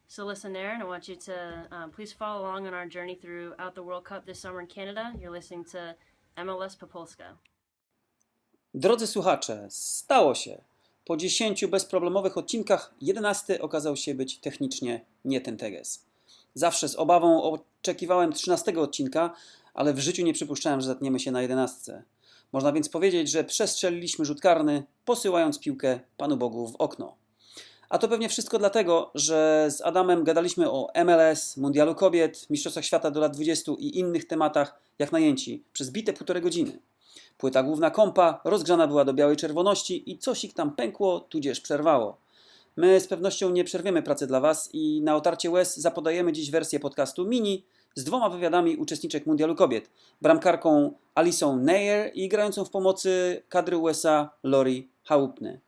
So Alyssą Naeher, and I want you to please follow along on our journey throughout the World Cup this summer in Canada. You're listening to MLS Polska. Drodzy słuchacze, stało się. Po 10 bezproblemowych odcinkach 11 okazał się być technicznie nie ten teges. Zawsze z obawą oczekiwałem 13 odcinka, ale w życiu nie przypuszczałem, że zatniemy się na 11. Można więc powiedzieć, że przestrzeliliśmy rzut karny, posyłając piłkę Panu Bogu w okno. A to pewnie wszystko dlatego, że z Adamem gadaliśmy o MLS, Mundialu Kobiet, Mistrzostwach Świata do lat 20 i innych tematach jak najęci przez bite 1,5 godziny. Płyta główna kompa rozgrzana była do białej czerwoności i coś ich tam pękło, tudzież przerwało. My z pewnością nie przerwiemy pracy dla Was i na otarcie łez zapodajemy dziś wersję podcastu mini z 2 wywiadami uczestniczek Mundialu Kobiet. Bramkarką Alyssą Naeher i grającą w pomocy kadry USA Lori Chalupny.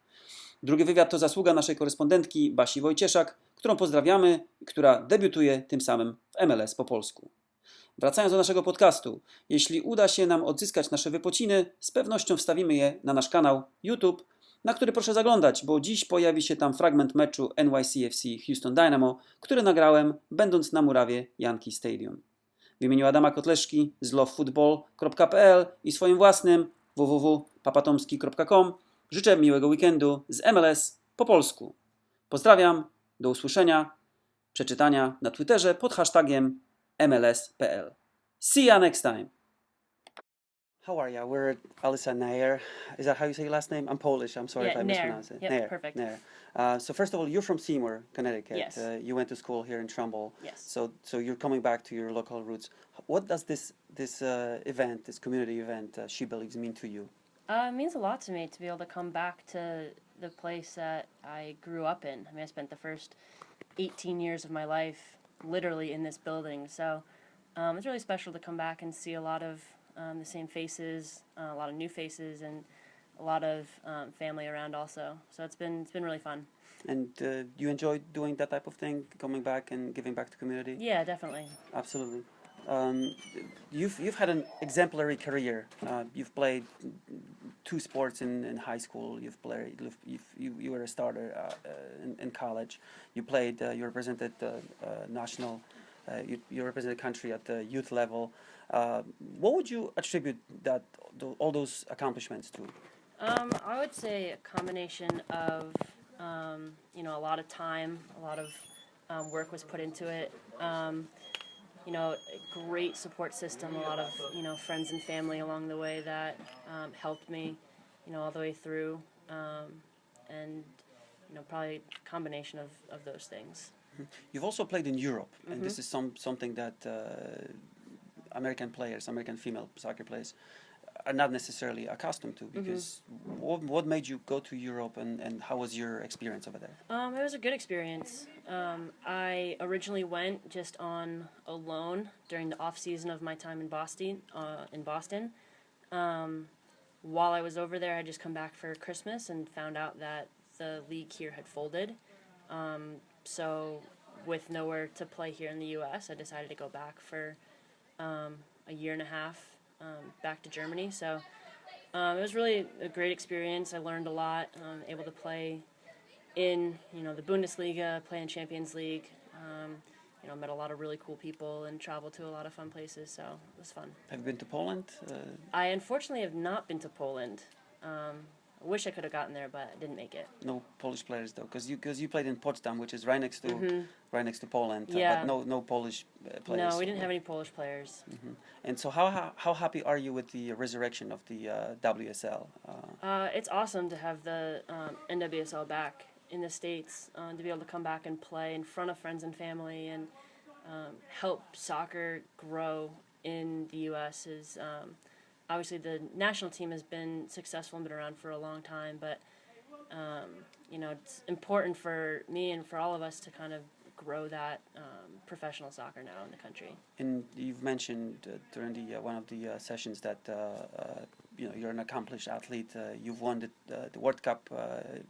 Drugi wywiad to zasługa naszej korespondentki Basi Wojcieszak, którą pozdrawiamy i która debiutuje tym samym w MLS po polsku. Wracając do naszego podcastu, jeśli uda się nam odzyskać nasze wypociny, z pewnością wstawimy je na nasz kanał YouTube, na który proszę zaglądać, bo dziś pojawi się tam fragment meczu NYCFC Houston Dynamo, który nagrałem będąc na murawie Yankee Stadium. W imieniu Adama Kotleszki z lovefootball.pl i swoim własnym www.papatomski.com życzę miłego weekendu z MLS po polsku. Pozdrawiam, do usłyszenia, przeczytania na Twitterze pod hashtagiem MLS.pl. See ya next time. How are you? We're at Alyssą Naeher. Is that how you say your last name? I'm Polish. I'm sorry if I mispronounce it. Yep, Naeher. perfect. Naeher. So first of all, you're from Seymour, Connecticut. Yes. You went to school here in Trumbull. Yes. So you're coming back to your local roots. What does this event, this community event, She Believes, mean to you? It means a lot to me to be able to come back to the place that I grew up in. I mean, I spent the first 18 years of my life literally in this building. So it's really special to come back and see a lot of the same faces, a lot of new faces, and a lot of family around also. So it's been really fun. And you enjoy doing that type of thing, coming back and giving back to community? Yeah, definitely. Absolutely. You've had an exemplary career. You've played 2 sports in high school. You were a starter in college. You played. You represented national. You represented the country at the youth level. What would you attribute all those accomplishments to? I would say a combination of a lot of time, a lot of work was put into it. A great support system, a lot of, friends and family along the way that helped me, all the way through. And, probably a combination of those things. You've also played in Europe, and this is something that American female soccer players are not necessarily accustomed to, because what made you go to Europe, and how was your experience over there? It was a good experience. I originally went just on a loan during the off season of my time in Boston. While I was over there, I just come back for Christmas and found out that the league here had folded. So with nowhere to play here in the U.S., I decided to go back for a year and a half back to Germany. So it was really a great experience. I learned a lot, able to play in, the Bundesliga, play in Champions League. Met a lot of really cool people and traveled to a lot of fun places, so it was fun. Have you been to Poland? I unfortunately have not been to Poland. I wish I could have gotten there, but I didn't make it. No Polish players though, because you played in Potsdam, which is right next to Poland. Yeah. But no Polish players. No, we didn't have any Polish players. And so how happy are you with the resurrection of the WSL? It's awesome to have the NWSL back in the States, to be able to come back and play in front of friends and family and help soccer grow in the U.S. is obviously the national team has been successful and been around for a long time, but it's important for me and for all of us to kind of grow that professional soccer now in the country. And you've mentioned during the one of the sessions that you're an accomplished athlete. You've won the World Cup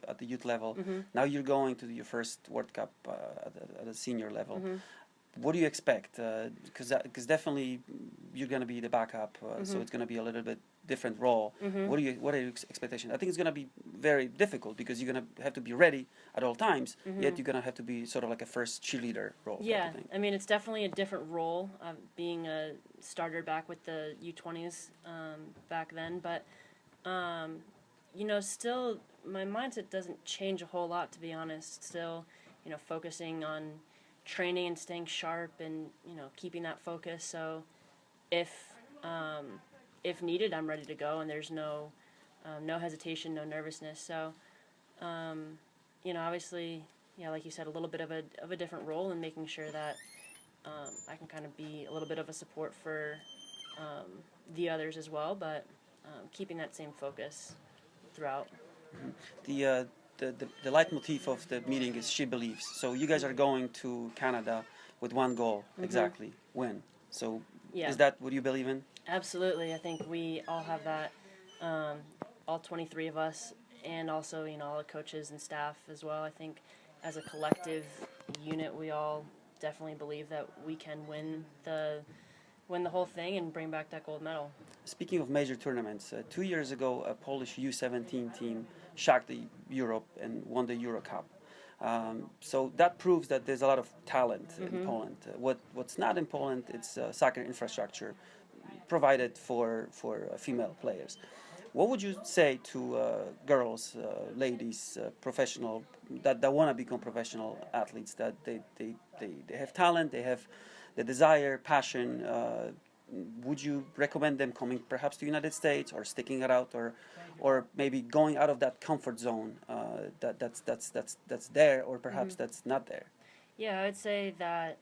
at the youth level. Now you're going to your first World Cup at the senior level. What do you expect? Because definitely you're going to be the backup, so it's going to be a little bit different role. What are your expectations? I think it's going to be very difficult because you're going to have to be ready at all times. Yet you're going to have to be sort of like a first cheerleader role. Yeah, I mean, it's definitely a different role, being a starter back with the U20s back then. But you know, still my mindset doesn't change a whole lot, to be honest. Still, you know, focusing on training and staying sharp and, you know, keeping that focus. So if needed, I'm ready to go, and there's no hesitation, no nervousness. So, you know, obviously, yeah, like you said, a little bit of a different role, and making sure that I can kind of be a little bit of a support for the others as well, but keeping that same focus throughout. The leitmotif of the meeting is she believes. So you guys are going to Canada with one goal, exactly, win. So is that what you believe in? Absolutely. I think we all have that, all 23 of us, and also, you know, all the coaches and staff as well. I think as a collective unit, we all definitely believe that we can win the whole thing and bring back that gold medal. Speaking of major tournaments, 2 years ago, a Polish U17 team shocked Europe and won the Euro Cup. So that proves that there's a lot of talent in Poland. What's not in Poland, it's soccer infrastructure provided for female players. What would you say to girls, ladies, professional that want to become professional athletes? That they have talent, they have the desire, passion. Would you recommend them coming perhaps to the United States, or sticking it out, or maybe going out of that comfort zone that's there, or perhaps that's not there? Yeah, I would say that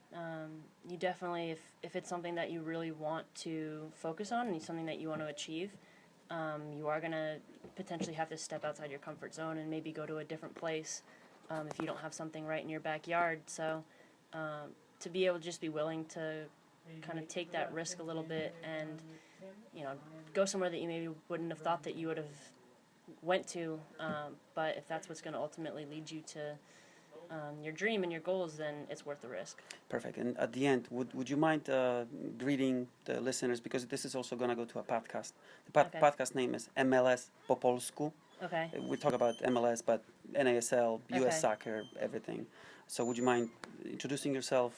you definitely, if it's something that you really want to focus on and it's something that you want to achieve, you are going to potentially have to step outside your comfort zone and maybe go to a different place if you don't have something right in your backyard. So to be able to just be willing to kind of take that risk a little bit and, you know, go somewhere that you maybe wouldn't have thought that you would have went to, but if that's what's going to ultimately lead you to your dream and your goals, then it's worth the risk. Perfect. And at the end, would you mind greeting the listeners, because this is also going to go to a podcast. The podcast name is MLS po Polsku. Okay. We talk about MLS, but NASL, US soccer, everything. So would you mind introducing yourself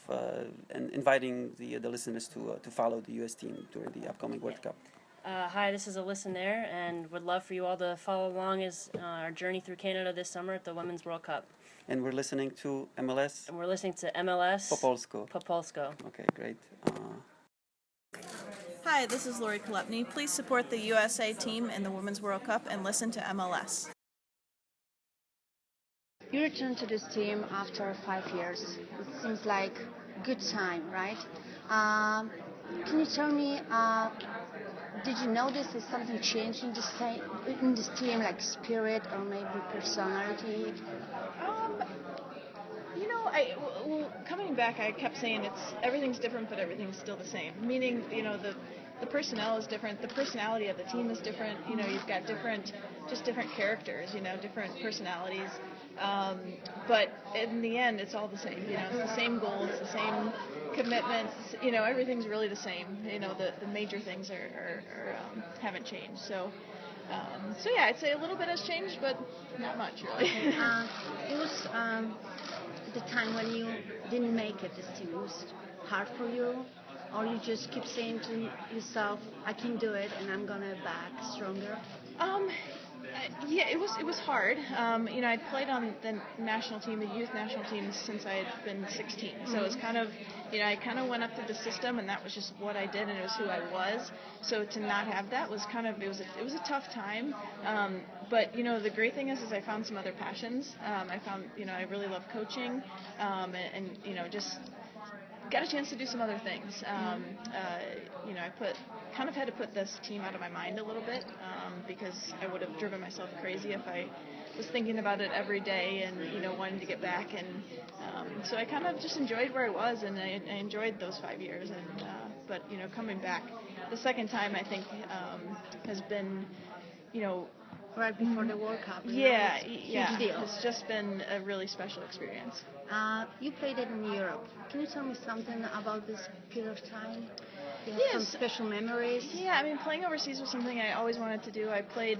and inviting the listeners to follow the US team during the upcoming World Cup? Hi, this is Alyssą Naeher, and would love for you all to follow along as our journey through Canada this summer at the Women's World Cup. And we're listening to MLS? And we're listening to MLS po Polsku. Po Polsku. Okay, great. Hi, this is Lori Chalupny. Please support the USA team in the Women's World Cup and listen to MLS. You returned to this team after 5 years. It seems like a good time, right? Can you tell me, did you notice that something changed in this team, like spirit or maybe personality? You know, coming back, I kept saying everything's different, but everything's still the same. Meaning, you know, the personnel is different, the personality of the team is different. You know, you've got different characters, you know, different personalities. But in the end, it's all the same. You know, it's the same goals, the same commitments. You know, everything's really the same. You know, the major things haven't changed. So yeah, I'd say a little bit has changed, but not much really. It was the time when you didn't make it. This team, it was hard for you, or you just keep saying to yourself, "I can do it, and I'm gonna back stronger." Yeah, it was hard. You know, I'd played on the national team, the youth national team, since I had been 16. So it's kind of, you know, I kind of went up through the system, and that was just what I did, and it was who I was. So to not have that was kind of, it was a tough time. But you know, the great thing is I found some other passions. I found, you know, I really love coaching, and you know, just got a chance to do some other things. You know, I kind of had to put this team out of my mind a little bit, because I would have driven myself crazy if I was thinking about it every day and, you know, wanting to get back. And so I kind of just enjoyed where I was, and I enjoyed those 5 years. And but, you know, coming back the second time, I think has been, you know, right before the World Cup. You know, Yeah, it's a huge yeah. deal. It's just been a really special experience. You played it in Europe. Can you tell me something about this period of time? Do you have some Yes. special memories? Yeah, I mean, playing overseas was something I always wanted to do. I played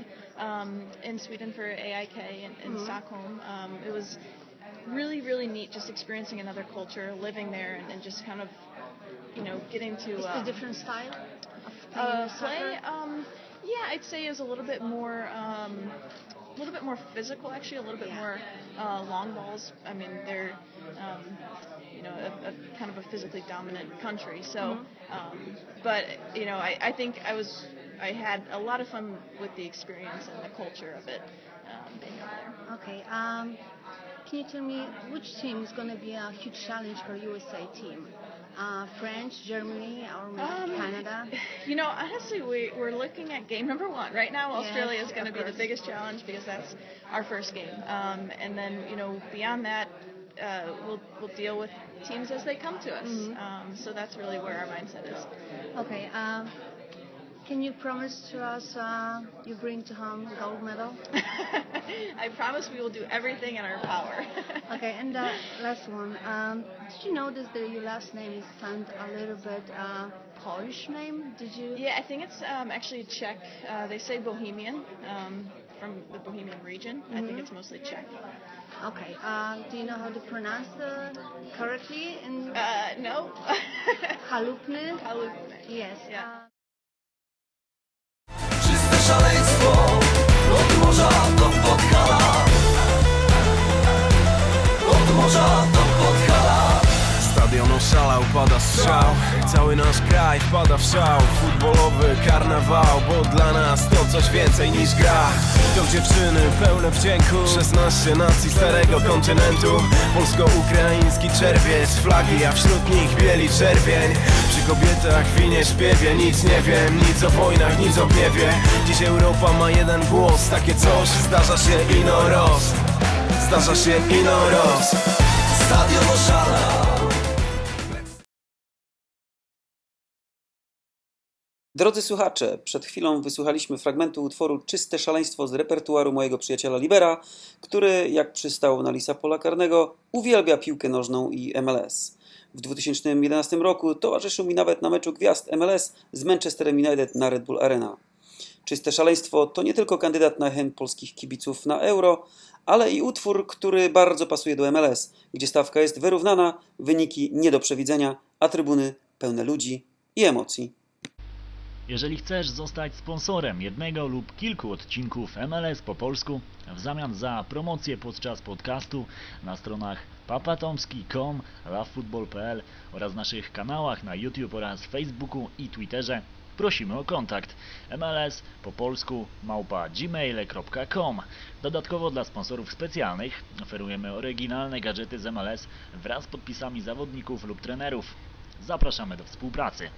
in Sweden for AIK in Stockholm. It was really, really neat just experiencing another culture, living there, and just kind of, getting to... It's a different style of playing play, soccer? yeah, I'd say is a little bit more physical, actually, a little bit more long balls. I mean, they're, a kind of a physically dominant country. So, but I think I had a lot of fun with the experience and the culture of it being out there. Okay. Can you tell me which team is going to be a huge challenge for USA team? French, Germany, or maybe Canada? Honestly, we're looking at game number 1. Right now, Australia is going to of be the course. biggest challenge because that's our first game. And then, beyond that, we'll deal with teams as they come to us. So that's really where our mindset is. Okay. Can you promise to us you bring to home a gold medal? I promise we will do everything in our power. Okay, and last one. Did you notice that your last name is sound a little bit Polish name? Did you? Yeah, I think it's actually Czech. They say Bohemian, from the Bohemian region. I think it's mostly Czech. Okay. Do you know how to pronounce correctly? No. Chalupny? Chalupny. Yes. Yeah. Czyste szaleństwo od morza do Podhala. Od morza do Podhala. Stadion oszalał, pada strzał. Cały nasz kraj wpada w szał. Futbolowy karnawał, bo dla nas to coś więcej niż gra. To dziewczyny pełne wdzięku, 16 nacji starego kontynentu. Polsko-ukraiński czerwiec, flagi, a wśród nich bieli czerwień. Przy kobietach winie śpiewie, nic nie wiem, nic o wojnach, nic o gniewie. Dziś Europa ma jeden głos, takie coś zdarza się ino roz. Zdarza się ino roz. Stadion oszalał. Drodzy słuchacze, przed chwilą wysłuchaliśmy fragmentu utworu Czyste szaleństwo z repertuaru mojego przyjaciela Libera, który, jak przystało na lisa Paula Karnego, uwielbia piłkę nożną i MLS. W 2011 roku towarzyszył mi nawet na meczu gwiazd MLS z Manchesterem United na Red Bull Arena. Czyste szaleństwo to nie tylko kandydat na chęć polskich kibiców na Euro, ale i utwór, który bardzo pasuje do MLS, gdzie stawka jest wyrównana, wyniki nie do przewidzenia, a trybuny pełne ludzi i emocji. Jeżeli chcesz zostać sponsorem jednego lub kilku odcinków MLS po polsku w zamian za promocję podczas podcastu na stronach papatomski.com, lovefootball.pl oraz naszych kanałach na YouTube oraz Facebooku i Twitterze, prosimy o kontakt MLS po polsku @gmail.com. Dodatkowo dla sponsorów specjalnych oferujemy oryginalne gadżety z MLS wraz z podpisami zawodników lub trenerów. Zapraszamy do współpracy.